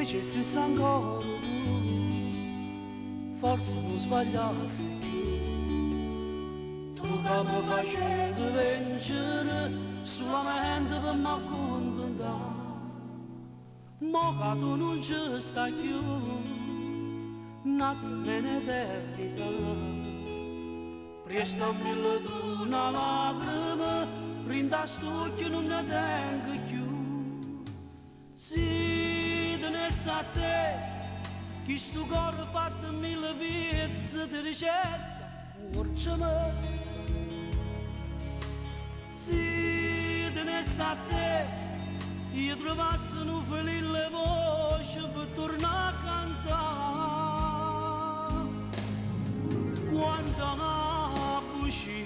dice stessa ancora forse non sbagliassi più, tu che mi facevi vincere solamente per m'accontentare. Mo che tu non ci stai più, nata me perdita, prestami tu una lacrima, rinda stucchio non ne tengo più. Sì, tenesse a te, che sto cuore fatto mille pezzi di ricetta, porcami. Sì, tenesse a te, io trovassi un felice voce per tornare a cantare. Quanta bugia,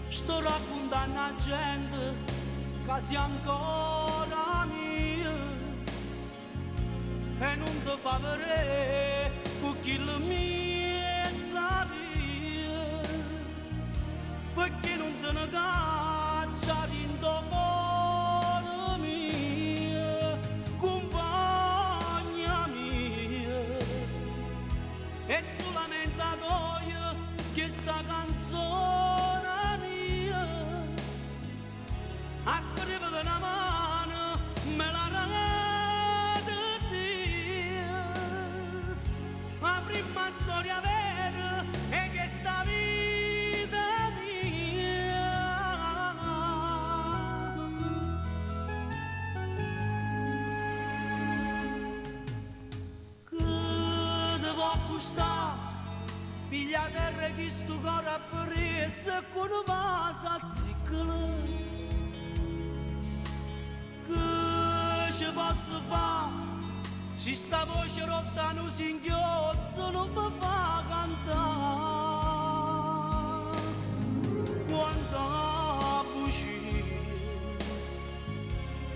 sto raccontando a gente che sia ancora mia e non ti fa vedere con chi la mia via, perché non te ne caccia dentro cuore mia, compagna mia, è solamente a noi che sta canzone mia a scrivere una mano me la rende Dio, la prima storia vera è che sta vita mia. Che devo costare piglia terra che sto cuore ha preso e con va s'azziccolo. Che posso fare se sta voce rotta non si inchiozza, non mi fa cantare. Quanta bugia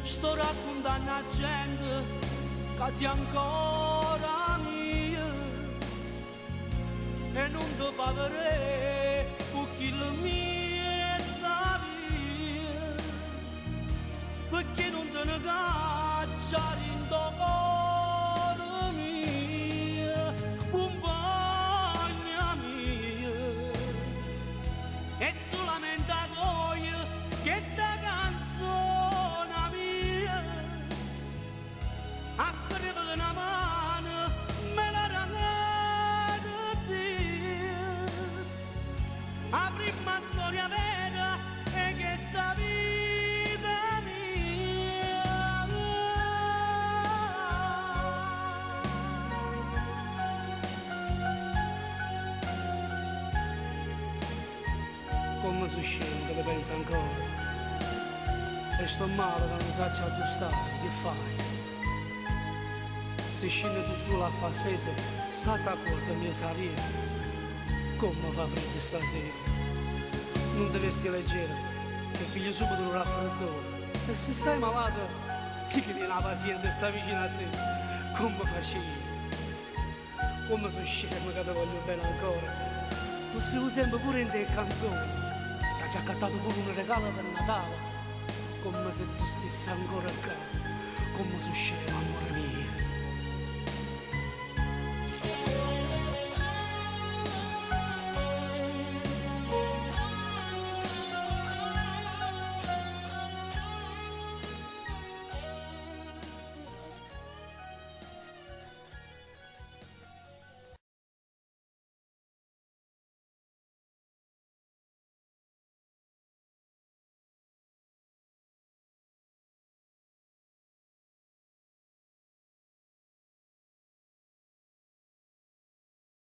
sto raccontando a gente che sia ancora mia e non ti fa vedere con chi la mia via, perché non te ne caccia dentro cuore mia, compagna mia, è solamente a voi che sta canzone mia a scrivere una mano me la rende Dio, la prima storia vera è che sta vita mia. Come sono scemo che te penso ancora e sto male che non sacci aggiustare, che fai? Se scendi tu sola a fare spese state accorto mia saria, come fa freddo stasera, non ti vesti leggera che pigli subito un raffreddore e se stai malato chi che tiene la pazienza e sta vicino a te, come facevi? Come sono scemo che ti voglio bene ancora. Tu scrivi sempre pure in te canzoni, ti ha già accattato pure un regalo per Natale, come se tu stessi ancora qua, come sono scemo amore mio.